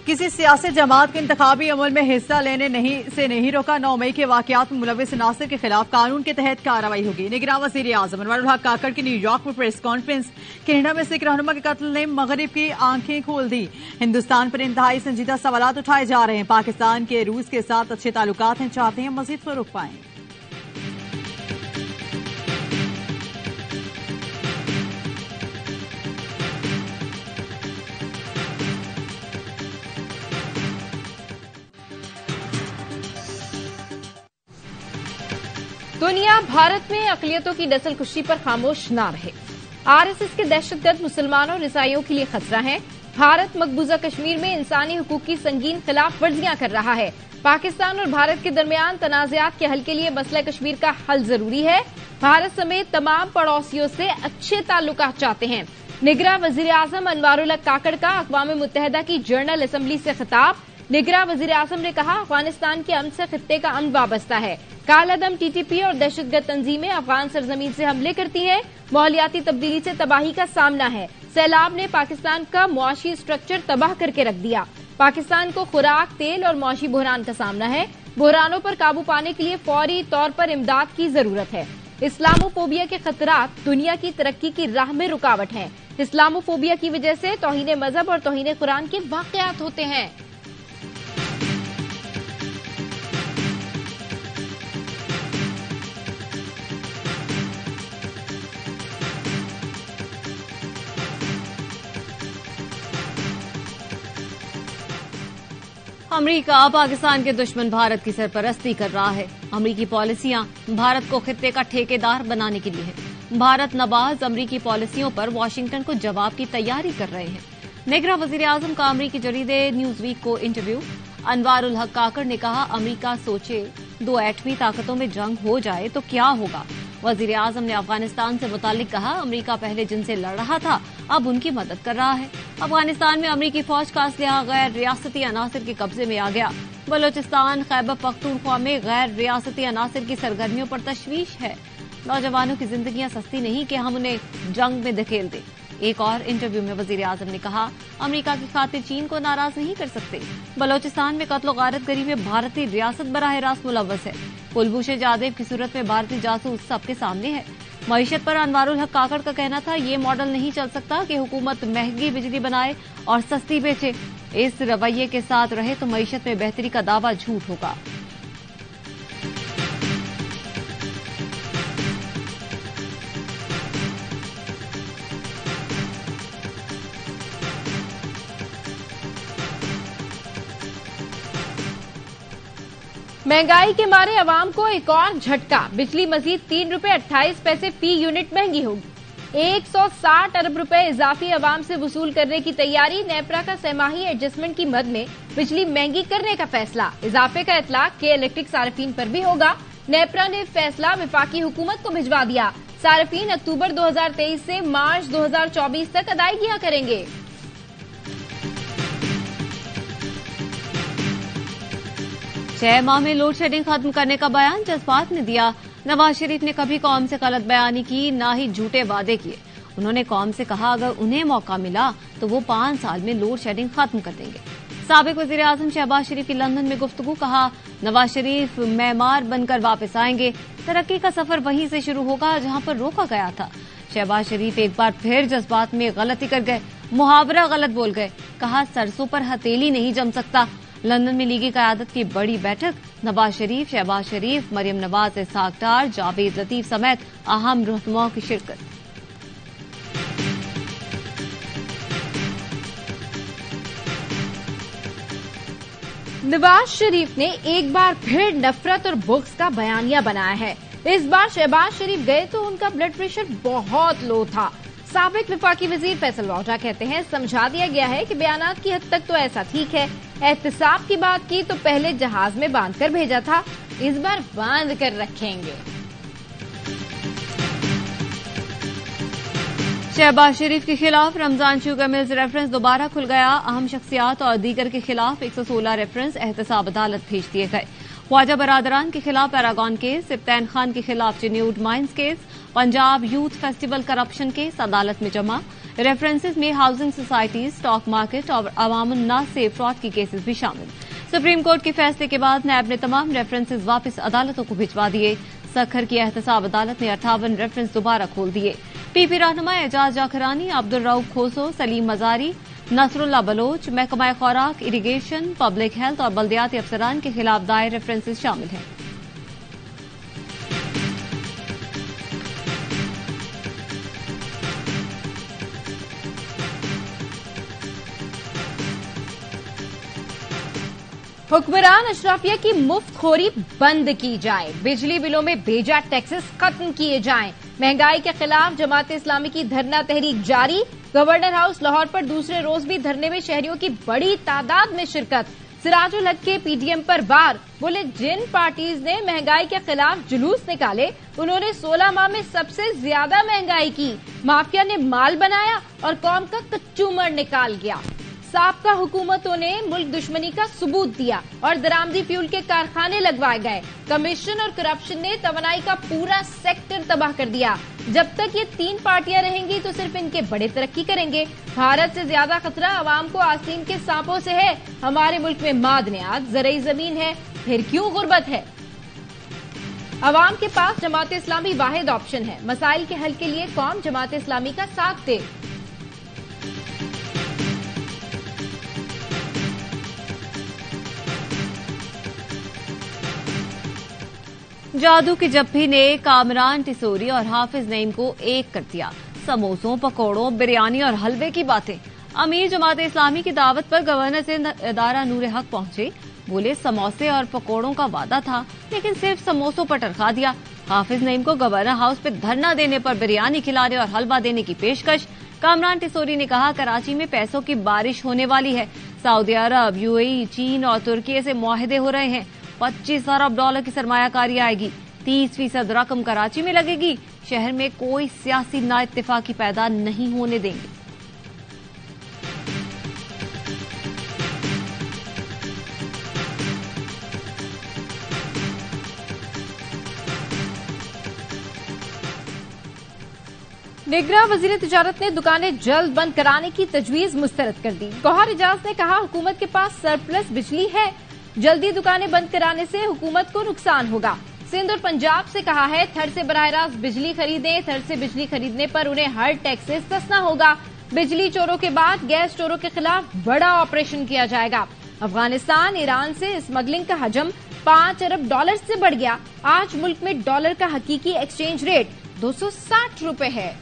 किसी सियासी जमात के इंतखाबी अमल में हिस्सा लेने नहीं रोका। 9 मई के वाकयात में मुलविस नासिर के खिलाफ कानून के तहत कार्रवाई होगी। निगरान वजीर आजम अनवारुल हक काकड़ की न्यूयॉर्क में प्रेस कॉन्फ्रेंस। कनाडा में सिख रहनुमा के कत्ल ने मगरिब की आंखें खोल दी। हिंदुस्तान पर इंतहाई संजीदा सवालात उठाए जा रहे हैं। पाकिस्तान के रूस के साथ अच्छे ताल्लुकात हैं, चाहते हैं मजीद फरोग पाएं। दुनिया भारत में अकलियतों की नस्लकुशी पर खामोश ना रहे। आरएसएस के दहशतगर्द मुसलमानों और ईसाइयों के लिए खतरा है। भारत मकबूजा कश्मीर में इंसानी हुकूक की संगीन खिलाफ वर्जियां कर रहा है। पाकिस्तान और भारत के दरमियान तनाज़ात के हल के लिए मसला कश्मीर का हल जरूरी है। भारत समेत तमाम पड़ोसियों से अच्छे ताल्लुकात चाहते हैं। निगरान वजीर आजम अनवारुल हक काकड़ का अक़वाम मुत्तहिदा की जनरल असम्बली से खिताब। निगरान वजीर आजम ने कहा, अफगानिस्तान के अमन से खित्ते का अमन वाबस्ता है। कालादम टीटीपी और दहशतगर्द तंजीमें अफगान सरजमीन से हमले करती हैं। माहौलियाती तब्दीली से तबाही का सामना है। सैलाब ने पाकिस्तान का मुआशी स्ट्रक्चर तबाह करके रख दिया। पाकिस्तान को खुराक, तेल और मुआशी बहरान का सामना है। बहरानों पर काबू पाने के लिए फौरी तौर पर इमदाद की जरूरत है। इस्लामोफोबिया के खतरात दुनिया की तरक्की की राह में रुकावट हैं। इस्लामोफोबिया की वजह से तौहीन मजहब और तौहीन कुरान के वाकयात होते हैं। अमरीका पाकिस्तान के दुश्मन भारत की सरपरस्ती कर रहा है। अमरीकी पॉलिसियां भारत को खित्ते का ठेकेदार बनाने के लिए है। भारत नवाज अमरीकी पॉलिसियों पर वाशिंगटन को जवाब की तैयारी कर रहे हैं। निगरान वजीर आजम का अमरीकी जरीदे न्यूज वीक को इंटरव्यू। अनवारुल हक काकड़ ने कहा, अमरीका सोचे 2 एटमी ताकतों में जंग हो जाए तो क्या होगा। वजीर आजम ने अफगानिस्तान से मुतालिक कहा, अमरीका पहले जिनसे लड़ रहा था अब उनकी मदद कर रहा है। अफगानिस्तान में अमरीकी फौज का असलहा गैर रियासती अनासर के कब्जे में आ गया। बलोचिस्तान, खैबर पख्तूनख्वा में गैर रियासती अनासर की सरगर्मियों पर तशवीश है। नौजवानों की जिंदगियां सस्ती नहीं कि हम उन्हें जंग में धकेल दें। एक और इंटरव्यू में वजीर आजम ने कहा, अमरीका की खातिर चीन को नाराज नहीं कर सकते। बलोचिस्तान में कत्ल गारतगरी में भारतीय रियासत बराह रास्त मुलव्वस है। कुलभूषण जाधव की सूरत में भारतीय जासूस सबके सामने है। मईशत पर अनवारुल हक काकड़ का कहना था, ये मॉडल नहीं चल सकता कि हुकूमत महंगी बिजली बनाए और सस्ती बेचे। इस रवैये के साथ रहे तो मईशत में बेहतरी का दावा झूठ होगा। महंगाई के मारे अवाम को एक और झटका। बिजली मजीद 3 रुपए 28 पैसे फी यूनिट महंगी होगी। 160 अरब रुपए इजाफी अवाम से वसूल करने की तैयारी। नेपरा का सहमाही एडजस्टमेंट की मद में बिजली महंगी करने का फैसला। इजाफे का इतलाक के इलेक्ट्रिक सार्फिन पर भी होगा। नेपरा ने फैसला विफाकी हुकूमत को भिजवा दिया। सार्फिन अक्टूबर 2023 से मार्च 2024 तक अदायगियां करेंगे। 6 माह में लोड शेडिंग खत्म करने का बयान जज्बात ने दिया। नवाज शरीफ ने कभी कौम से गलत बयानी की, ना ही झूठे वादे किए। उन्होंने कौम से कहा, अगर उन्हें मौका मिला तो वो 5 साल में लोड शेडिंग खत्म कर देंगे। साबिक वजीर आजम शहबाज शरीफ की लंदन में गुफ्तगू। कहा, नवाज शरीफ मेमार बनकर वापस आएंगे। तरक्की का सफर वहीं से शुरू होगा जहां पर रोका गया था। शहबाज शरीफ एक बार फिर जज्बात में गलती कर गए, मुहावरा गलत बोल गए। कहा, सरसों पर हथेली नहीं जम सकता। लंदन में लीगी क़यादत की बड़ी बैठक। नवाज शरीफ, शहबाज शरीफ, मरियम नवाज, इसहाक डार, जावेद लतीफ समेत अहम रहनुमाओं की शिरकत। नवाज शरीफ ने एक बार फिर नफरत और बुग़्ज़ का बयानिया बनाया है। इस बार शहबाज शरीफ गए तो उनका ब्लड प्रेशर बहुत लो था। साबिक विफाकी वजीर फैसल वाउटा कहते हैं, समझा दिया गया है कि बयानात की हद तक तो ऐसा ठीक है। एहतिसाब की बात की तो पहले जहाज में बांध कर भेजा था, इस बार बांध कर रखेंगे। शहबाज शरीफ के खिलाफ रमजान शुगर मिल्स रेफरेंस दोबारा खुल गया। अहम शख्सियात और दीगर के खिलाफ 116 रेफरेंस एहतसाब अदालत भेज दिए गए। ख्वाजा बरादरान के खिलाफ पैरागॉन केस, इब्तैन खान के खिलाफ Chiniot mines case, Punjab youth festival corruption case अदालत में जमा। रेफरेंसेस में हाउसिंग सोसाइटी, स्टॉक मार्केट और अवामुन नास से फ्रॉड की केसेस भी शामिल। सुप्रीम कोर्ट के फैसले के बाद नैब ने तमाम रेफरेंसेस वापस अदालतों को भिजवा दिए। सखर की एहतसाब अदालत ने 58 रेफरेंस दोबारा खोल दिए। पीपी रहनुमा एजाज जाखरानी, अब्दुल रऊफ खोसो, सलीम मजारी, नसरुल्लाह बलोच, महकमा खुराक, इरिगेशन, पब्लिक हेल्थ और बल्दियाती अफसरान के खिलाफ दायर रेफरेंसेस शामिल हैं। हुक्मरान अशराफिया की मुफ्तखोरी बंद की जाए, बिजली बिलों में बेजा टैक्सेस खत्म किए जाएं, महंगाई के खिलाफ जमात इस्लामी की धरना तहरीक जारी। गवर्नर हाउस लाहौर पर दूसरे रोज भी धरने में शहरियों की बड़ी तादाद में शिरकत। सिराजुल हक के पीडीएम पर वार, बोले जिन पार्टीज ने महंगाई के खिलाफ जुलूस निकाले उन्होंने 16 माह में सबसे ज्यादा महंगाई की। माफिया ने माल बनाया और कौम का कच्चूमर निकाल गया। साबका हुकूमतों ने मुल्क दुश्मनी का सबूत दिया और दरामदी फ्यूल के कारखाने लगवाए गए। कमीशन और करप्शन ने तवानाई का पूरा सेक्टर तबाह कर दिया। जब तक ये 3 पार्टियां रहेंगी तो सिर्फ इनके बड़े तरक्की करेंगे। भारत से ज्यादा खतरा आवाम को आस्तीन के सांपों से है। हमारे मुल्क में मादनियात, ज़रई जमीन है, फिर क्यों गुर्बत है। अवाम के पास जमात इस्लामी वाहिद ऑप्शन है। मसाइल के हल के लिए कौम जमात इस्लामी का साथ दे। जादू की जप्पी ने कामरान टिसोरी और हाफिज नईम को एक कर दिया। समोसों, पकौड़ों, बिरयानी और हलवे की बातें। अमीर जमात इस्लामी की दावत पर गवर्नर से इदारा नूर हक पहुंचे। बोले समोसे और पकौड़ों का वादा था लेकिन सिर्फ समोसों पर टरखा दिया। हाफिज नईम को गवर्नर हाउस पर धरना देने पर बिरयानी खिलाने और हलवा देने की पेशकश। कामरान टिसोरी ने कहा कराची में पैसों की बारिश होने वाली है। सऊदी अरब, यूएई, चीन और तुर्की से मुआहदे हो रहे हैं। 25 अरब डॉलर की सरमायाकारी आएगी। 30% रकम कराची में लगेगी। शहर में कोई सियासी नाइत्तेफाकी पैदा नहीं होने देंगे। निगरां वजीर तिजारत ने दुकानें जल्द बंद कराने की तजवीज मुस्तरद कर दी। गौहर एजाज ने कहा हुकूमत के पास सरप्लस बिजली है, जल्दी दुकानें बंद कराने से हुकूमत को नुकसान होगा। सिंध और पंजाब से कहा है थर से बराह रास्त बिजली खरीदें। थर से बिजली खरीदने पर उन्हें हर टैक्स से सस्ता होगा। बिजली चोरों के बाद गैस चोरों के खिलाफ बड़ा ऑपरेशन किया जाएगा। अफगानिस्तान ईरान से स्मगलिंग का हजम 5 अरब डॉलर से बढ़ गया। आज मुल्क में डॉलर का हकीकी एक्सचेंज रेट 260 रुपए है।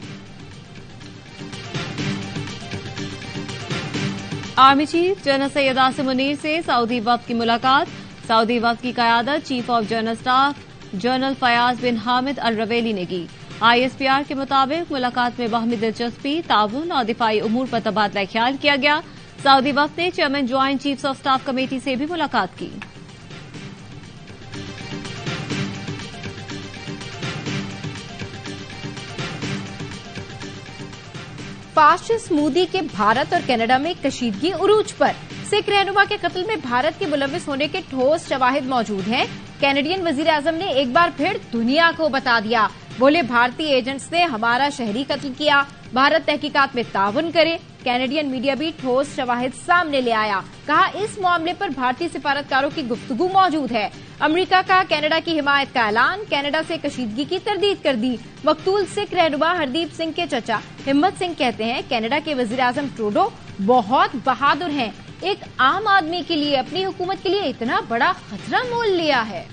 Army chief general Syed Asim Munir से सऊदी वफ्द की मुलाकात। सऊदी वफ्द की क़यादत chief of general staff general Fayyaz bin Hamid al Ruwaili ने की। आईएसपीआर के मुताबिक मुलाकात में बाहमी दिलचस्पी, ताउन और दिफाई उमूर पर तबादला ख्याल किया गया। सऊदी वफ्द ने chairman joint chiefs of staff committee से भी मुलाकात की। फाशिस्ट मोदी के भारत और कनाडा में कशीदगी उरूज पर। सिख रहनुमा के कत्ल में भारत के मुलविस होने के ठोस शवाहिद मौजूद हैं। कैनेडियन वजीर आजम ने एक बार फिर दुनिया को बता दिया। बोले भारतीय एजेंट्स ने हमारा शहरी कत्ल किया, भारत तहकीकात में ताउन करे। कैनेडियन मीडिया भी ठोस शवाहिद सामने ले आया। कहा इस मामले पर भारतीय सिफारतकारों की गुफ्तगू मौजूद है। अमेरिका का कनाडा की हिमायत का ऐलान। कनाडा से कशीदगी की तरदीद कर दी। मकतूल सिख रहनुमा हरदीप सिंह के चचा हिम्मत सिंह कहते हैं कनाडा के वजीर आजम ट्रूडो बहुत बहादुर हैं। एक आम आदमी के लिए, अपनी हुकूमत के लिए इतना बड़ा खतरा मोल लिया है।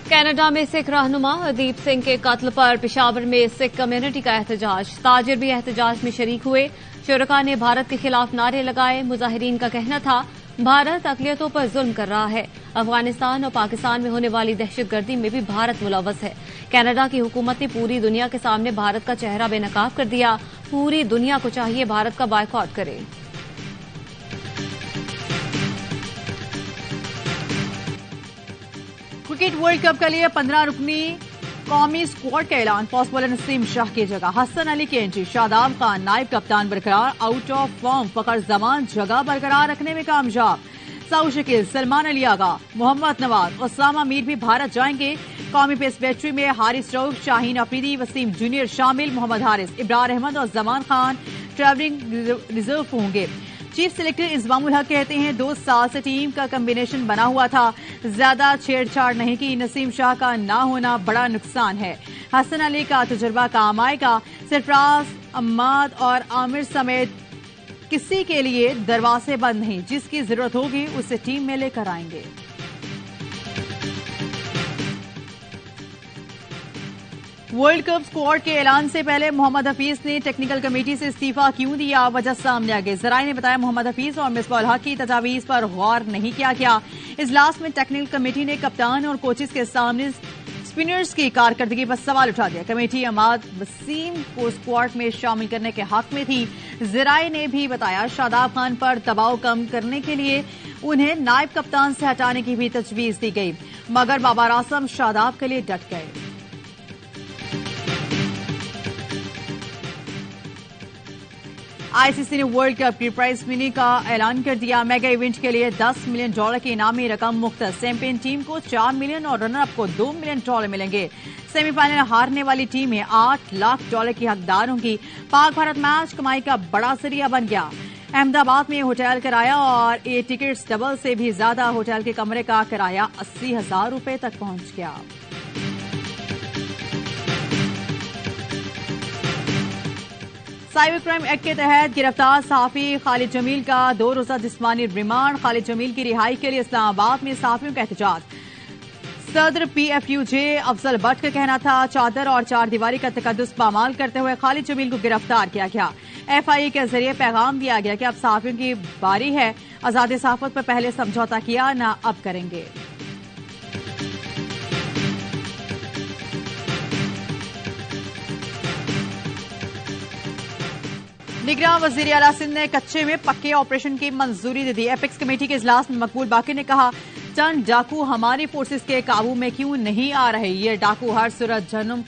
कनाडा में सिख रहनुमा हरदीप सिंह के कत्ल पर पेशावर में सिख कम्युनिटी का एहतजाज। ताजिर भी एहतजाज में शरीक हुए। शुरका ने भारत के खिलाफ नारे लगाए। मुजाहिरीन का कहना था भारत अकलियतों पर जुल्म कर रहा है। अफगानिस्तान और पाकिस्तान में होने वाली दहशतगर्दी में भी भारत मुलव्वस है। कनाडा की हुकूमत ने पूरी दुनिया के सामने भारत का चेहरा बेनकाब कर दिया। पूरी दुनिया को चाहिए भारत का बायकॉट करे। क्रिकेट वर्ल्ड कप के लिए 15 रुकनी कौमी स्क्वाड का ऐलान। फास्ट बॉलर नसीम शाह की जगह हसन अली की एंट्री। शादाब खान नायब कप्तान बरकरार। आउट ऑफ फॉर्म फखर जमान जगह बरकरार रखने में कामयाब। सऊद शकील, सलमान अली आगा, मोहम्मद नवाज, उसामा मीर भी भारत जाएंगे। कौमी पेस बैटरी में हारिस रऊफ, शाहीन अफरीदी, वसीम जूनियर शामिल। मोहम्मद हारिस, इब्रार अहमद और जमान खान ट्रैवलिंग रिजर्व होंगे। चीफ सेलेक्टर इंजमामुल हक कहते हैं 2 साल से टीम का कॉम्बिनेशन बना हुआ था, ज्यादा छेड़छाड़ नहीं की। नसीम शाह का ना होना बड़ा नुकसान है। हसन अली का तजुर्बा काम आएगा। सरफराज, अम्माद और आमिर समेत किसी के लिए दरवाजे बंद नहीं, जिसकी जरूरत होगी उसे टीम में लेकर आएंगे। वर्ल्ड कप स्क्वाड के ऐलान से पहले मोहम्मद हफीज ने टेक्निकल कमेटी से इस्तीफा क्यों दिया, वजह सामने आ गई। जराए ने बताया मोहम्मद हफीज और मिसबाह उल हक की तजावीज पर गौर नहीं किया गया। इजलास में टेक्निकल कमेटी ने कप्तान और कोचेस के सामने स्पिनर्स की कारकर्दगी पर सवाल उठा दिया। कमेटी अमाद वसीम को स्क्वाड में शामिल करने के हक में थी। जराए ने भी बताया शादाब खान पर दबाव कम करने के लिए उन्हें नायब कप्तान से हटाने की भी तजवीज दी गई, मगर बाबर आजम शादाब के लिए डट गए। आईसीसी ने वर्ल्ड कप की प्राइज मनी का ऐलान कर दिया। मेगा इवेंट के लिए $10 मिलियन की इनामी रकम मुख्तस। चैंपियन टीम को $4 मिलियन और रनर अप को $2 मिलियन मिलेंगे। सेमीफाइनल हारने वाली टीमें $8 लाख की हकदार होंगी। पाक भारत मैच कमाई का बड़ा जरिया बन गया। अहमदाबाद में होटल किराया और एयर टिकट्स डबल से भी ज्यादा। होटल के कमरे का किराया $80,000 तक पहुंच गया। साइबर क्राइम एक्ट के तहत गिरफ्तार सहाफी खालिद जमील का 2 रोजा जिस्मानी रिमांड। खालिद जमील की रिहाई के लिए इस्लामाबाद में सहाफियों का एहतजाज। सदर PFUJ अफजल भट्ट का कहना था चादर और 4 दीवारी का तकद्दुस पामाल करते हुए खालिद जमील को गिरफ्तार किया गया। FIA के जरिए पैगाम दिया गया कि अब सहाफियों की बारी है, आजाद सहाफत पर पहले समझौता किया, न अब करेंगे। निगरान वजीर आला सिंध ने कच्चे में पक्के ऑपरेशन की मंजूरी दे दी। एपेक्स कमेटी के इजलास में मकबूल बाकी ने कहा चंद डाकू हमारी फोर्सेस के काबू में क्यों नहीं आ रहे, ये डाकू हर सूरत जन्म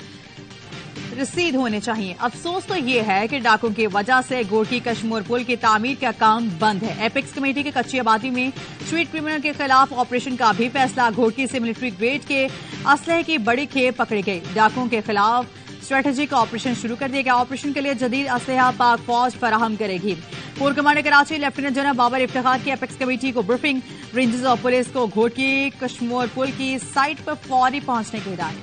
रसीद होने चाहिए। अफसोस तो ये है कि डाकू की वजह से गोरकी कश्मीर पुल की तामीर का काम बंद है। एपेक्स कमेटी के कच्ची आबादी में स्ट्रीट क्रिमिनल के खिलाफ ऑपरेशन का भी फैसला। घोड़की से मिलिट्री ग्रेड के असलहे की बड़ी खेप पकड़ी गई। डाकुओं के खिलाफ स्ट्रेटेजिक ऑपरेशन शुरू कर दिया गया। ऑपरेशन के लिए जदीद असलहा पाक फौज फराहम करेगी। Core commander Karachi lieutenant general Babar Iftikhar की एपेक्स कमेटी को ब्रीफिंग। रेंजर्स और पुलिस को घोड़की कश्मीर पुल की साइट पर फौरी पहुंचने की हिदायत।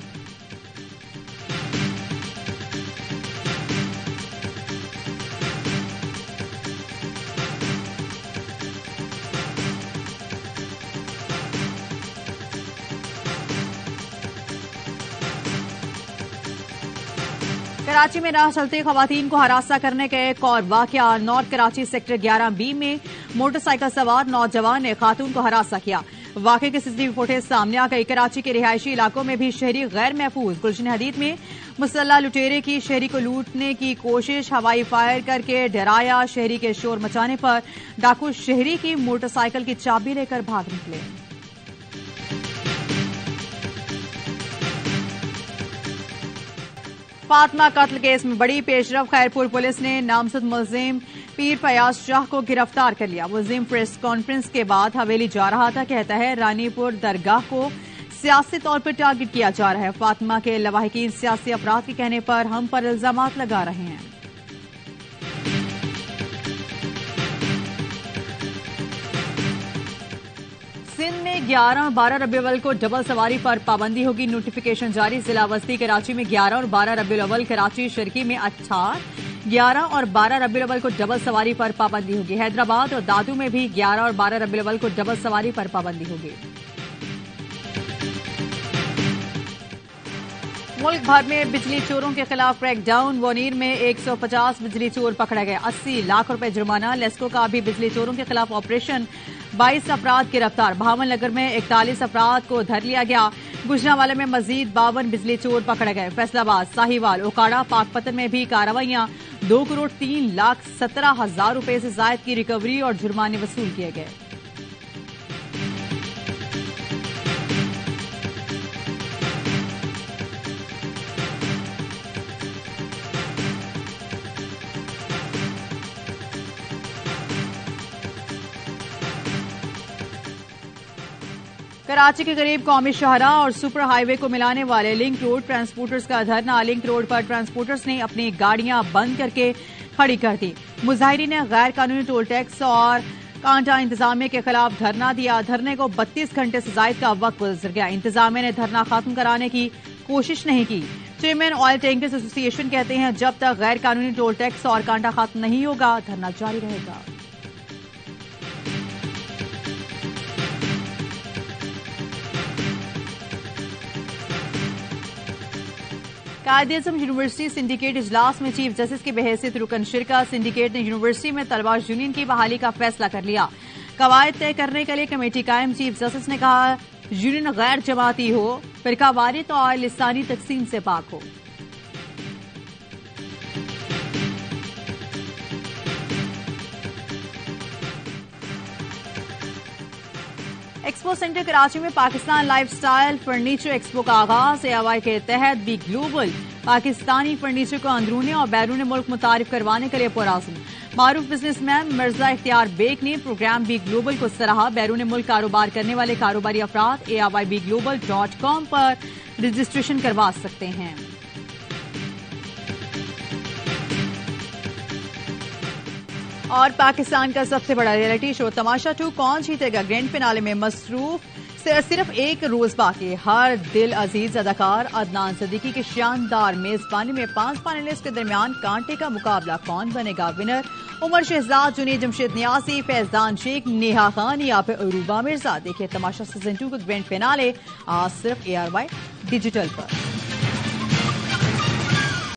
कराची में राह चलते खवातीन को हरासा करने का एक और वाकया। नॉर्थ कराची सेक्टर 11B में मोटरसाइकिल सवार नौजवान ने खातून को हरासा किया। वाकये की सीसीटीवी फुटेज सामने आ गई। कराची के रिहायशी इलाकों में भी शहरी गैर महफूज। गुलशन हदीद में मुसल्ला लुटेरे की शहरी को लूटने की कोशिश, हवाई फायर करके डराया। शहरी के शोर मचाने पर डाकू शहरी की मोटरसाइकिल की चाबी लेकर भाग निकले। फातिमा कत्ल केस में बड़ी पेशरफ। खैरपुर पुलिस ने नामजद मुलजिम पीर फयाज शाह को गिरफ्तार कर लिया। मुलजिम प्रेस कॉन्फ्रेंस के बाद हवेली जा रहा था। कहता है रानीपुर दरगाह को सियासी तौर पर टारगेट किया जा रहा है। फातिमा के लवाहिकीन सियासी अपराध के कहने पर हम पर इल्जामात लगा रहे हैं। सिंध में 11 और 12 रबीउल अव्वल को डबल सवारी पर पाबंदी होगी। नोटिफिकेशन जारी। जिला वस्ती कराची में 11 और 12 रबीउल अव्वल, कराची शर्की में 11 और 12 रबीउल अव्वल को डबल सवारी पर पाबंदी होगी। हैदराबाद और दादू में भी 11 और 12 रबीउल अव्वल को डबल सवारी पर पाबंदी होगी। मुल्क भर में बिजली चोरों के खिलाफ क्रैकडाउन। वोनीर में 150 बिजली चोर पकड़े गए। 80 लाख रुपए जुर्माना। लेस्को का भी बिजली चोरों के खिलाफ ऑपरेशन। 22 अफराद गिरफ्तार। भावन नगर में 41 अफराद को धर लिया गया। गुजरांवाला में मजीद 52 बिजली चोर पकड़े गए। फैसलाबाद, साहिवाल, ओकाड़ा, पाकपतन में भी कार्रवाइयां। 2,03,17,000 रुपए से जायद की रिकवरी और जुर्माने वसूल किए गए। कराची के करीब कौमी शाहरा और सुपर हाईवे को मिलाने वाले लिंक रोड ट्रांसपोर्टर्स का धरना। लिंक रोड पर ट्रांसपोर्टर्स ने अपनी गाड़ियां बंद करके खड़ी कर दी। मुजाहिरीन ने गैर कानूनी टोल टैक्स और कांटा इंतजामिया के खिलाफ धरना दिया। धरने को 32 घंटे से ज्यादा का वक्त गुजर गया। इंतजामिया ने धरना खत्म कराने की कोशिश नहीं की। चेयरमैन ऑयल टैंकर्स एसोसिएशन कहते हैं जब तक गैर कानूनी टोल टैक्स और कांटा खत्म नहीं होगा धरना जारी रहेगा। कायदे-ए-आज़म यूनिवर्सिटी सिंडिकेट इजलास में चीफ जस्टिस की बहैसियत रुकन शिरकत। सिंडिकेट ने यूनिवर्सिटी में तलबा यूनियन की बहाली का फैसला कर लिया। कवायद तय करने के लिए कमेटी कायम। चीफ जस्टिस ने कहा यूनियन गैर जमाती हो, फिरकावारियत और लिसानी तकसीम से पाक हो। एक्सपो सेंटर कराची में पाकिस्तान लाइफस्टाइल फर्नीचर एक्सपो का आगाज। AIY के तहत बी ग्लोबल पाकिस्तानी फर्नीचर को अंदरूनी और बैरून मुल्क मुतारिफ करवाने के लिए पुरआज़म। मारूफ बिजनेसमैन मिर्जा इख्तियार बेग ने प्रोग्राम बी ग्लोबल को सराहा। बैरून मुल्क कारोबार करने वाले कारोबारी अफराद AIYBglobal.com पर रजिस्ट्रेशन करवा सकते हैं। और पाकिस्तान का सबसे बड़ा रियलिटी शो तमाशा 2 कौन जीतेगा ग्रैंड फिनाले में मसरूफ सिर्फ एक रोज बाकी। हर दिल अजीज अदाकार अदनान सिद्दीकी की शानदार मेजबानी में 5 फाइनलिस्ट के दरमियान कांटे का मुकाबला। कौन बनेगा विनर? उमर शहजाद, जुनैद जमशेद नियाजी, फैजान शेख, नेहा खान या फिर अरूबा मिर्जा। देखिए तमाशा सीजन 2 का ग्रैंड फिनाले आज सिर्फ ARY डिजिटल पर।